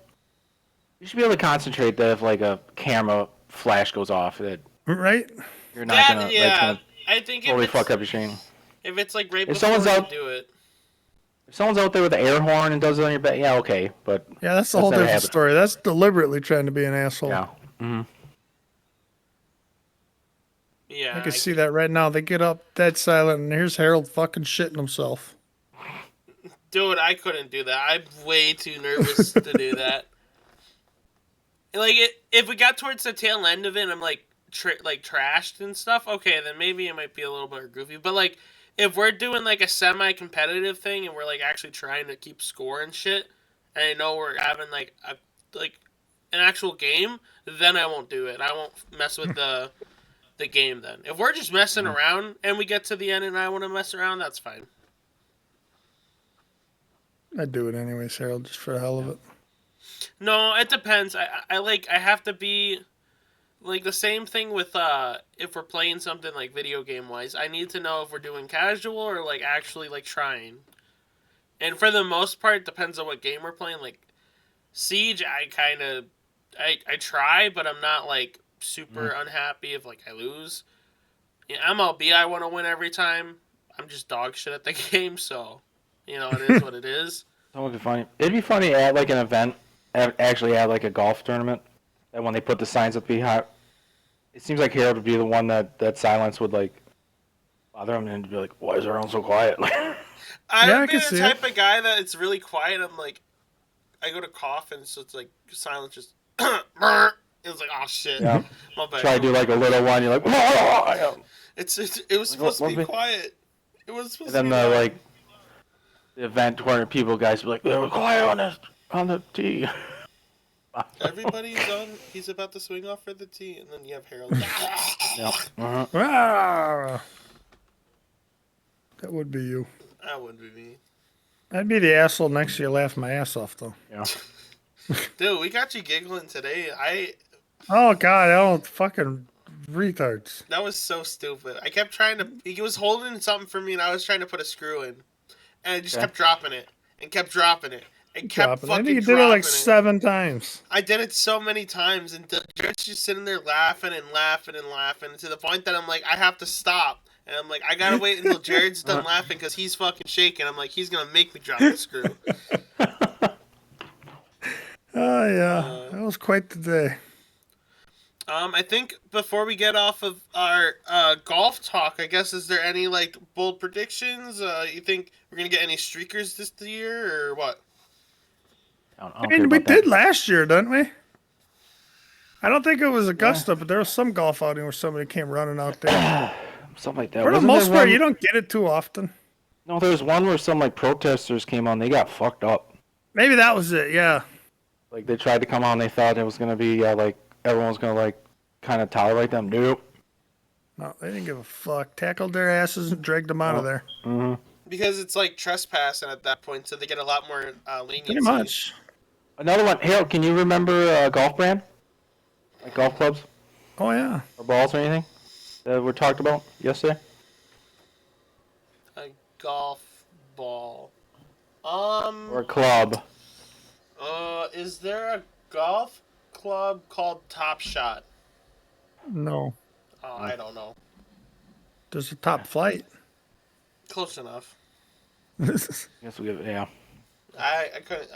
You should be able to concentrate that if like a camera flash goes off, that Right? you're not gonna. That's Yeah. gonna I think totally fuck up your stream. if it's like right If before someone's you out, do it. if someone's out there with an air horn and does it on your back, yeah, okay, but Yeah, that's a That's whole never different happened. story. That's deliberately trying to be an asshole. yeah. Mm-hmm. Yeah. I can see that right now. They get up dead silent, and here's Harold fucking shitting himself. Dude, I couldn't do that. I'm way too nervous to do that. Like, if we got towards the tail end of it and I'm, like, trashed and stuff, okay, then maybe it might be a little bit goofy. But, like, if we're doing, like, a semi-competitive thing and we're, like, actually trying to keep score and shit, and I know we're having, like, an actual game, then I won't do it. I won't mess with the game then. If we're just messing around and we get to the end and I want to mess around, that's fine. I'd do it anyways, Harold, just for the hell of it. No, it depends. I have to be like the same thing with if we're playing something like video game wise. I need to know if we're doing casual or like actually like trying. And for the most part, it depends on what game we're playing. Like Siege, I try, but I'm not like super unhappy if like I lose. Yeah, MLB, I want to win every time. I'm just dog shit at the game, so it is what it is. That would be funny. It'd be funny at like an event, actually at like a golf tournament, that when they put the signs up behind, it seems like Harold would be the one that silence would like bother him and be like, "Why is everyone so quiet?" Yeah, I I would be can the see it. type of guy that it's really quiet. I'm like, I go to cough and so it's like silence just. It's like, oh shit. Yeah. My bad. Try to do like a little one. You're like, "Whoa!" It was supposed to be quiet. It was supposed And to then be the like the event where guys be like, "They were quiet on the tee." Everybody's done. He's about to swing off for the tee, and then you have Harold. Yeah. Uh-huh. Ah, that would be you. That would be me. I'd be the asshole next to you laughing my ass off, though. Yeah. Dude, we got you giggling today. Oh, God, I don't fucking retards. That was so stupid. I kept trying to. He was holding something for me, and I was trying to put a screw in, and I just kept dropping it and kept dropping it and kept Dropping. fucking I think you did dropping it like 7 times. I did it so many times, and Jared's just sitting there laughing and laughing and laughing to the point that I'm like, I have to stop. And I'm like, I gotta wait until Jared's done laughing because he's fucking shaking. I'm like, he's gonna make me drop the screw. Oh, yeah. That was quite the day. I think before we get off of our golf talk, I guess, is there any like bold predictions? You think we're gonna get any streakers this year or what? I mean, we did last year, didn't we? I don't think it was Augusta, but there was some golf outing where somebody came running out there. Something like that. For the Wasn't most there part, one- you don't get it too often. No, there was one where some like protesters came on. They got fucked up. Maybe that was it, yeah. Like they tried to come on. They thought it was gonna be like everyone was gonna like kind of tolerate them. Nope. No, they didn't give a fuck. Tackled their asses and dragged them out of there. Mm-hmm. Because it's like trespassing at that point, so they get a lot more leniency. Pretty much. Another one. Harold, can you remember a golf brand? Like golf clubs Oh, yeah. or balls or anything that we talked about yesterday? A golf ball. Or a club? Is there a golf club called Top Shot? No. Oh, I don't know. There's a top flight. Close enough. Guess we give it. Yeah. I couldn't.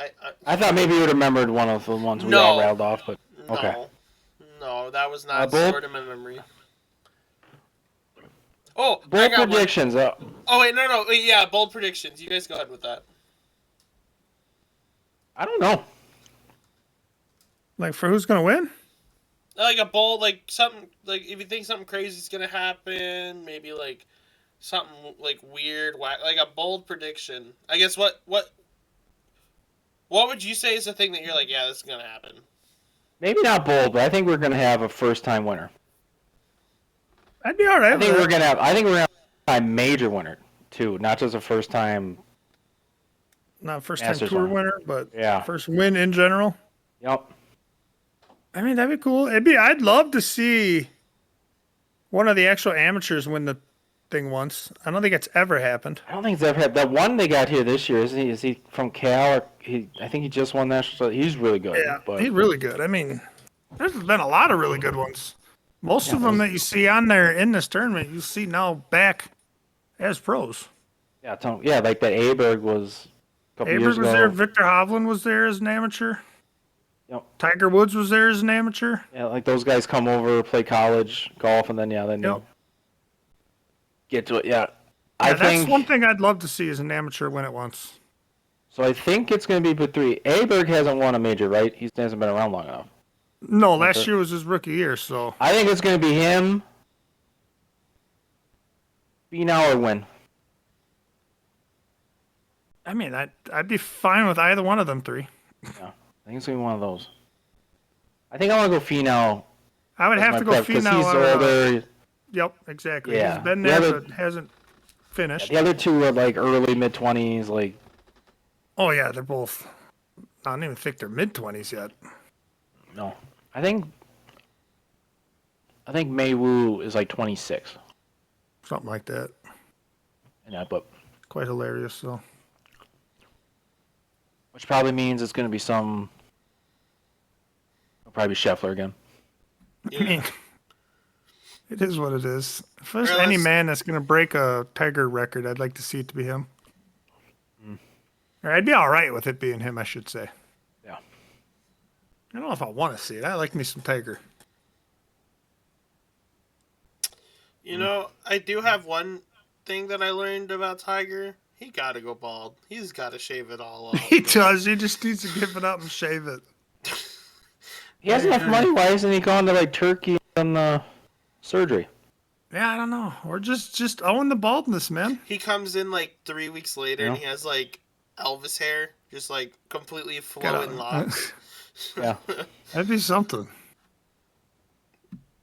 I thought maybe you would have remembered one of the ones we No. all rattled off, but No. okay. No, that was not Bold- stored in my memory. Oh, I Bold got one. predictions. Oh wait, no, wait, yeah, bold predictions. You guys go ahead with that. I don't know. Like, for who's going to win? Like a bold, like something, like if you think something crazy is gonna happen, maybe like something like weird, like a bold prediction. I guess what would you say is the thing that you're like, yeah, this is gonna happen? Maybe not bold, but I think we're gonna have a first-time winner. I'd be all right I think with we're that. gonna have. I think we're gonna have a major winner. too, not just a first time. Not first time Masters tour winner. winner, but Yeah. first win in general. Yep. I mean, that'd be cool. I'd love to see one of the actual amateurs win the thing once. I don't think it's ever happened. I don't think it's ever had that one they got here this year. Is he from Cal? Or I think he just won national. He's really good. Yeah, but he's really good. I mean, there's been a lot of really good ones. Most Yeah, of them that you see on there in this tournament, you see now back as pros. yeah, like that Aberg was a couple years Aberg was ago. there. Victor Hovland was there as an amateur. Yep. Tiger Woods was there as an amateur. Yeah, like those guys come over, play college golf, and then Yep. they get to it. Yeah, Yeah, I think that's one thing I'd love to see as an amateur win it once. so. I think it's going to be but 3. Aberg hasn't won a major, right? He hasn't been around long enough. No, last year was his rookie year, so I think it's going to be him. Finau or win. I mean, I'd be fine with either one of them three. Yeah, I think it's going to be one of those. I think I want to go Finau. I would have to go because Finau. he's older. Yep, exactly. Yeah. He's been The there, other- but hasn't finished. The other two are like early mid 20s, like Oh yeah, they're both. I don't even think they're mid-20s yet. no. I think Mei Wu is like 26. Something like that. Yeah, but Quite hilarious, though. which probably means it's going to be some. It'll probably be Scheffler again. I mean, it is what it is. If there's Or any let's- man that's going to break a Tiger record, I'd like to see it to be him. Or I'd be all right with it being him, I should say. Yeah. I don't know if I want to see it. I like me some Tiger. You know, I do have one thing that I learned about Tiger. He got to go bald. He's got to shave it all off. He does. He just needs to give it up and shave it. He has enough money. Why isn't he going to like Turkey and surgery? Yeah, I don't know. Or just own the baldness, man. He comes in like 3 weeks later and Yeah. he has like Elvis hair, just like completely Get flowing out. locks. Yeah. That'd be something.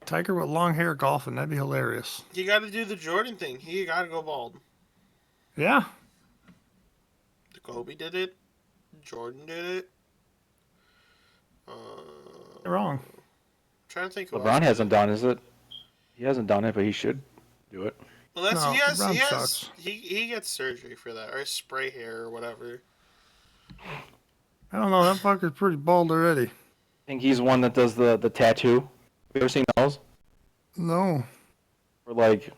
Tiger with long hair golfing. That'd be hilarious. You got to do the Jordan thing. He got to go bald. Yeah. Kobe did it. Jordan did it. You're wrong. Trying to think. Who LeBron else. hasn't done, is it? He hasn't done it, but he should do it. Well, that's No, he has. LeBron He has. sucks. He gets surgery for that, or spray hair, or whatever. I don't know. That fucker's pretty bald already. I think he's one that does the tattoo. Have you ever seen those? No. Or like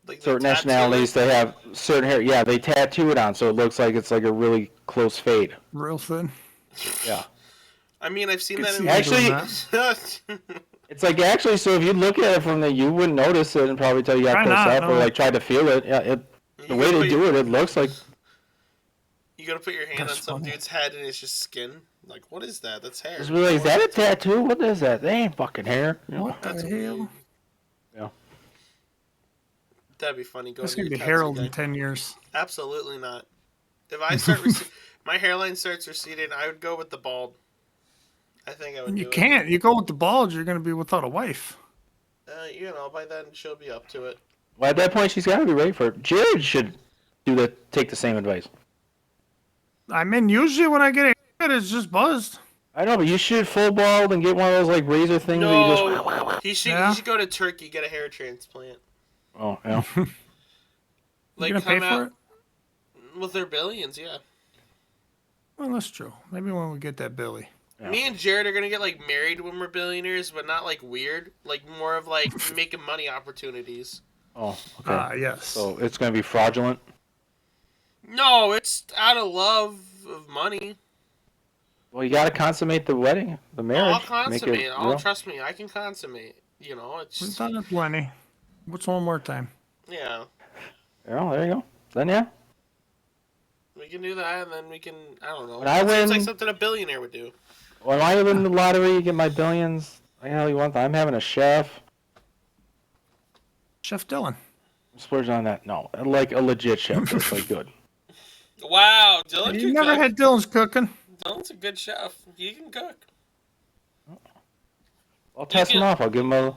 Like the certain tattoo. nationalities, they have certain hair. Yeah, they tattoo it on, so it looks like it's like a really close fade. Real thin. Yeah. I mean, I've seen Could that see in him Actually- doing that. It's like actually, so if you look at it from the, you wouldn't notice it and probably tell you got Try close not, up or no. like try to feel it. Yeah, the way they do it, it looks like. You gotta put your hand That's on some funny. dude's head and it's just skin. Like, what is that? That's hair. Just be like, is that a tattoo? What is that? They ain't fucking hair. You know? What the That's hell? weird. Yeah. That'd be funny. Going That's to going to your be tattoo Harold guy. in 10 years. Absolutely not. If I start, my hairline starts receding, I would go with the bald. I think I would. You do can't. You go with the bald, you're going to be without a wife. It. You know, by then she'll be up to it. Well, at that point, she's got to be ready for it. Jared should take the same advice. I mean, usually when I get a haircut, it's just buzzed. I know, but you should full bald and get one of those like razor things that you just. No, he should. Yeah. He should go to Turkey, get a hair transplant. Oh yeah. Like you going to pay come for out it? with their billions. Yeah. Well, that's true. Maybe when we get that Billy. Yeah. Me and Jared are gonna get like married when we're billionaires, but not like weird. Like more of like making money opportunities. Oh, okay. Yes. So it's going to be fraudulent. No, it's out of love of money. Well, you got to consummate the wedding, the marriage. I'll consummate. Make it Oh, real. trust me, I can consummate. You know, it's We've just, done it plenty. What's one more time? yeah. Oh, there you go. Then yeah. We can do that, and then we can. I don't know. When I It seems win- like something a billionaire would do. When I win the lottery, get my billions. I hell you want? I'm having a chef. Chef Dylan. I'm splurging on that. No, like a legit chef. That's like good. Wow, Dylan You can never cook. had Dylan's cooking. Dylan's a good chef. He can cook. I'll test him can- off. I'll give him a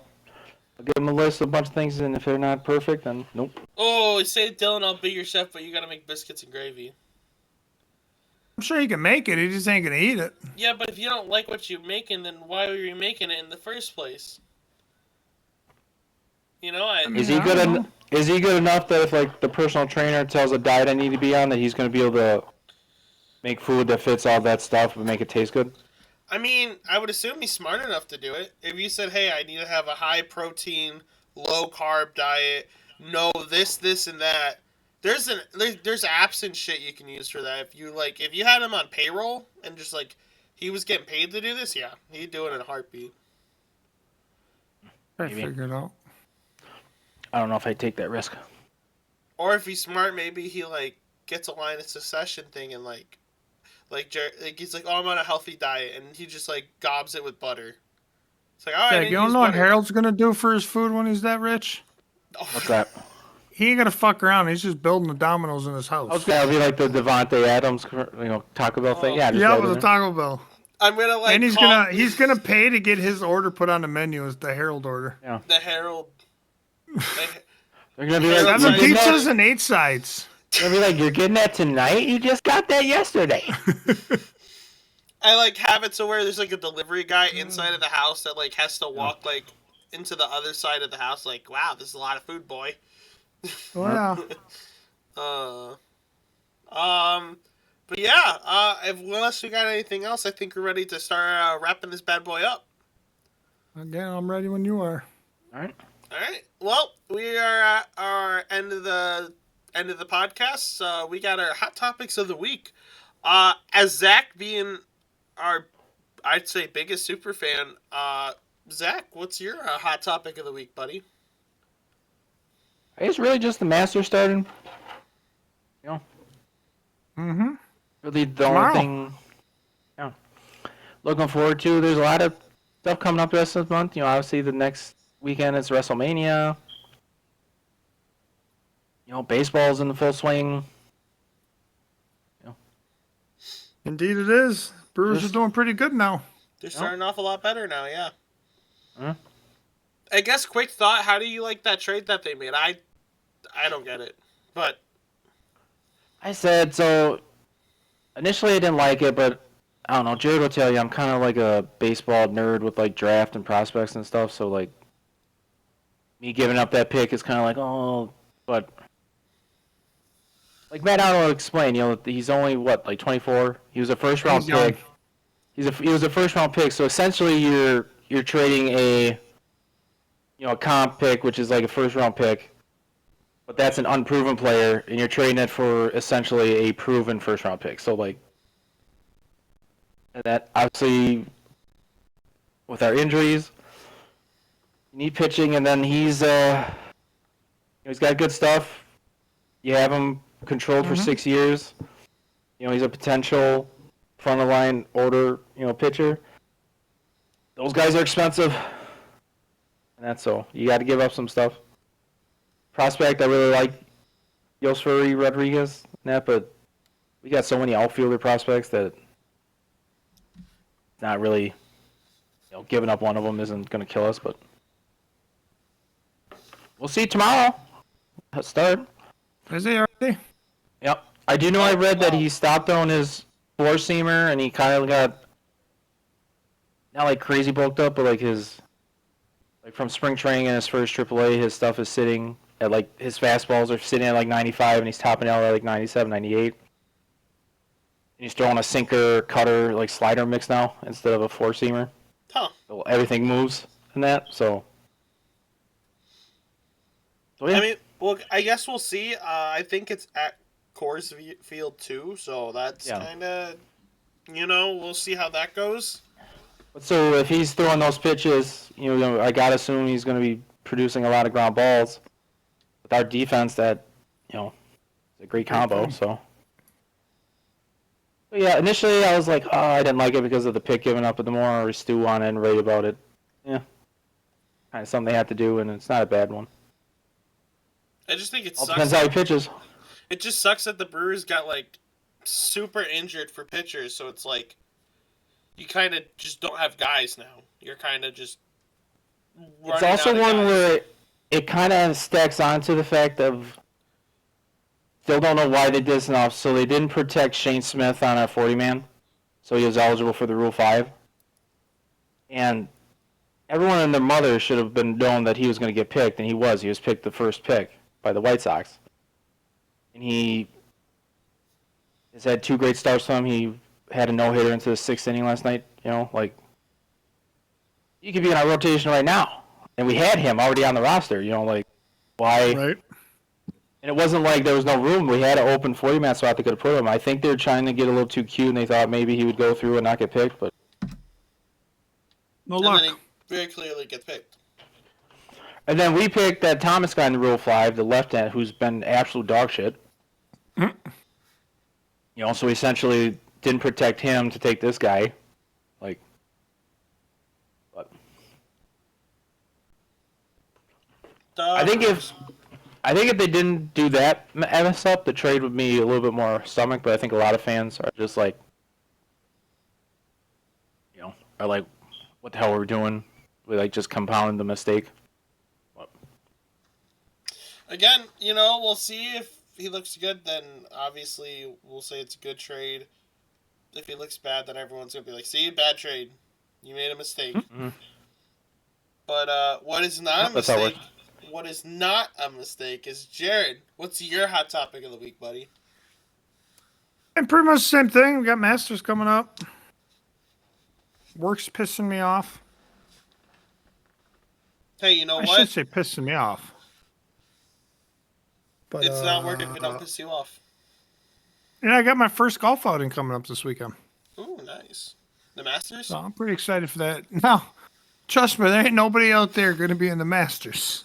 I'll give him a list of a bunch of things, and if they're not perfect, then nope. Oh, say Dylan, I'll be your chef, but you gotta make biscuits and gravy. I'm sure he can make it. He just ain't gonna eat it. Yeah, but if you don't like what you're making, then why were you making it in the first place? You know, Is he good? Is he good enough that if like the personal trainer tells a diet I need to be on, that he's going to be able to make food that fits all that stuff and make it taste good? I mean, I would assume he's smart enough to do it. If you said, "Hey, I need to have a high protein, low carb diet, no this, this, and that," there's apps and shit you can use for that. If you had him on payroll and just like he was getting paid to do this, yeah, he'd do it in a heartbeat. I figured out. I don't know if I'd take that risk. Or if he's smart, maybe he like gets a line of succession thing and like he's like, "Oh, I'm on a healthy diet," and he just like gobs it with butter. It's like, all right, You don't know what Harold's gonna do for his food when he's that rich? What's that? He ain't gonna fuck around. He's just building the Domino's in his house. That'll be like the Devontae Adams, Taco Bell thing. Yeah, with the Taco Bell. I'm gonna like, and he's gonna pay to get his order put on the menu as the Harold order. Yeah. The Harold. They're gonna be like, the pizzas and 8 sides. They'll be like, you're getting that tonight? You just got that yesterday. I like have it so where there's like a delivery guy inside of the house that like has to walk like into the other side of the house. Like, wow, this is a lot of food, boy. Oh, yeah. But yeah, unless we got anything else, I think we're ready to start wrapping this bad boy up. Again, I'm ready when you are. All right. All right. Well, we are at our end of the podcast. We got our hot topics of the week. As Zach being our, I'd say, biggest super fan, Zach, what's your hot topic of the week, buddy? It's really just the Masters starting. You know. Mm-hmm. Really the only thing. Yeah. Looking forward to. There's a lot of stuff coming up this month. Obviously the next weekend is WrestleMania. Baseball's in the full swing. Indeed it is. Brewers are doing pretty good now. They're starting off a lot better now, yeah. Huh? I guess quick thought, how do you like that trade that they made? I don't get it. But I said, so initially I didn't like it, but I don't know, Jared will tell you I'm kind of like a baseball nerd with like draft and prospects and stuff, so like me giving up that pick is kind of like, oh, but like Matt Arnold explained, he's only what, like 24. He was a first round pick. He was a first round pick. So essentially, you're trading a comp pick, which is like a first round pick, but that's an unproven player, and you're trading it for essentially a proven first round pick. So like, and that obviously with our injuries, you need pitching, and then he's got good stuff. You have him controlled for 6 years. He's a potential front of line order, pitcher. Those guys are expensive. And that's so. You got to give up some stuff. Prospect, I really like Yoseferi Rodriguez, but we got so many outfielder prospects that it's not really, giving up one of them isn't going to kill us, but we'll see tomorrow. Let's start. Is he already? Yep. I do know I read that he stopped on his four-seamer and he kind of got, not like crazy bulked up, but like from spring training in his first AAA, his stuff is sitting at like, his fastballs are sitting at like 95 and he's topping out at like 97, 98. And he's throwing a sinker, cutter, like slider mix now instead of a four-seamer. Huh. So everything moves in that, so yeah. I mean, well, I guess we'll see. I think it's at Coors Field too, so that's kind of, we'll see how that goes. So if he's throwing those pitches, I gotta assume he's going to be producing a lot of ground balls. With our defense, that it's a great combo. So, but yeah, initially I was like, I didn't like it because of the pick giving up, but the more I stew on it and read about it, kind of something they have to do, and it's not a bad one. I just think it All sucks. depends how he pitches. It just sucks that the Brewers got like super injured for pitchers, so it's like you kind of just don't have guys now. You're kind of just It's also one where it kind of stacks onto the fact of still don't know why they did this enough. So they didn't protect Shane Smith on our 40-man, so he was eligible for the Rule 5. And everyone and their mother should have been known that he was going to get picked, and he was. He was picked the first pick by the White Sox. And he has had 2 great starts from him. He had a no-hitter into the 6th inning last night. You know, like, he could be in our rotation right now. And we had him already on the roster. You know, like, why? Right. And it wasn't like there was no room. We had an open 40-man spot they could have put him. I think they were trying to get a little too cute, and they thought maybe he would go through and not get picked, but no luck. And then he very clearly gets picked. And then we picked that Thomas guy in the Rule 5, the left-hand, who's been absolute dog shit. Mm-hmm. You know, so we essentially didn't protect him to take this guy. Like, but I think if they didn't do that mess up, the trade would be a little bit more stomach. But I think a lot of fans are just like, you know, are like, what the hell are we doing? We like just compounding the mistake. What? Again, you know, we'll see if he looks good. Then obviously we'll say it's a good trade. If he looks bad, then everyone's gonna be like, "See, bad trade. You made a mistake." Mm-hmm. But what is not a mistake? What is not a mistake is Jared. What's your hot topic of the week, buddy? And pretty much the same thing. We got Masters coming up. Work's pissing me off. Hey, you know I what? should say pissing me off. But, it's not work if it don't piss you off. And I got my first golf outing coming up this weekend. Ooh, nice. The Masters? So I'm pretty excited for that. No, trust me, there ain't nobody out there going to be in the Masters.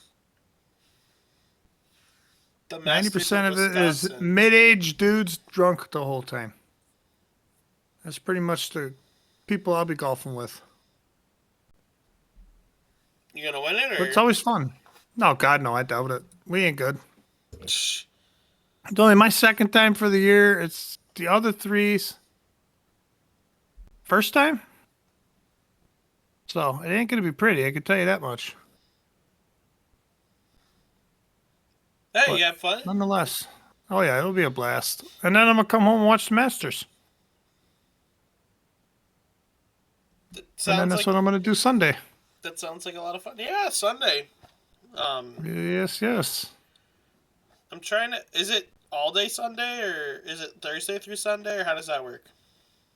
The Masters 90% of it is mid-aged dudes drunk the whole time. That's pretty much the people I'll be golfing with. You gonna win it, or? But it's always fun. No, God, no, I doubt it. We ain't good. Shh. It's only my second time for the year. It's the other three's first time. So it ain't going to be pretty. I can tell you that much. Hey, But you have fun? nonetheless. Oh, yeah, it'll be a blast. And then I'm going to come home and watch the Masters. And then that's what I'm going to do Sunday. That sounds like a lot of fun. Yeah, Sunday. Yes. I'm trying to... Is it all day Sunday, or is it Thursday through Sunday, or how does that work?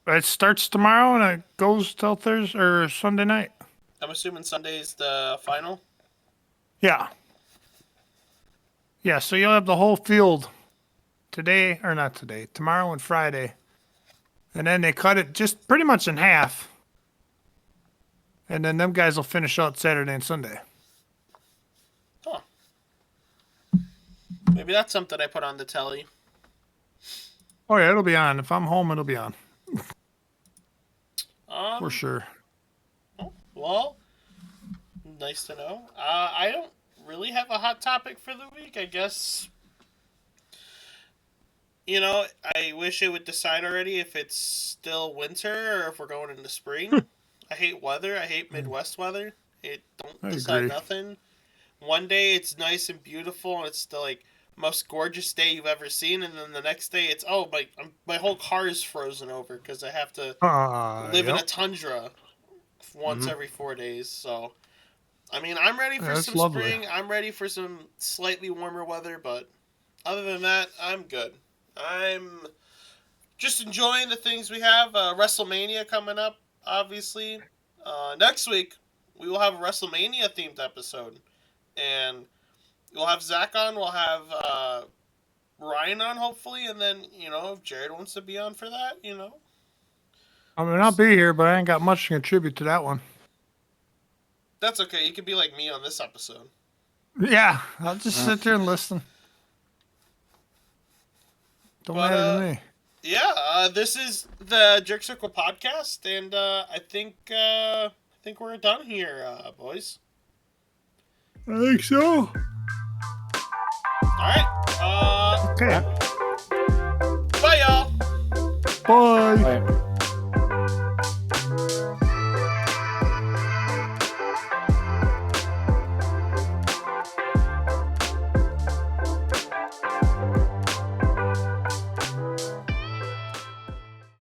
It starts tomorrow and it goes till Thursday or Sunday night. I'm assuming Sunday's the final? Yeah. Yeah, so you'll have the whole field today, or not today, tomorrow and Friday. And then they cut it just pretty much in half. And then them guys will finish out Saturday and Sunday. Huh. Maybe that's something I put on the telly. Oh, yeah, it'll be on. If I'm home, it'll be on. For sure. Well, nice to know. I don't really have a hot topic for the week, I guess. You know, I wish it would decide already if it's still winter or if we're going into spring. I hate weather. I hate Midwest weather. It don't decide nothing. One day it's nice and beautiful and it's the most gorgeous day you've ever seen, and then the next day it's my whole car is frozen over because I have to live in a tundra once every 4 days. So, I mean, I'm ready for some spring. I'm ready for some slightly warmer weather, but other than that, I'm good. I'm just enjoying the things we have. WrestleMania coming up, obviously. Next week, we will have a WrestleMania themed episode. And we'll have Zach on, we'll have Ryan on, hopefully. And then, if Jared wants to be on for that, I mean, I'll be here, but I ain't got much to contribute to that one. That's okay. You can be like me on this episode. Yeah, I'll just sit there and listen. Don't matter to me. Yeah, this is the Jerk Circle podcast, and I think we're done here, boys. I think so. All right. Okay. Bye, y'all. Bye. Bye.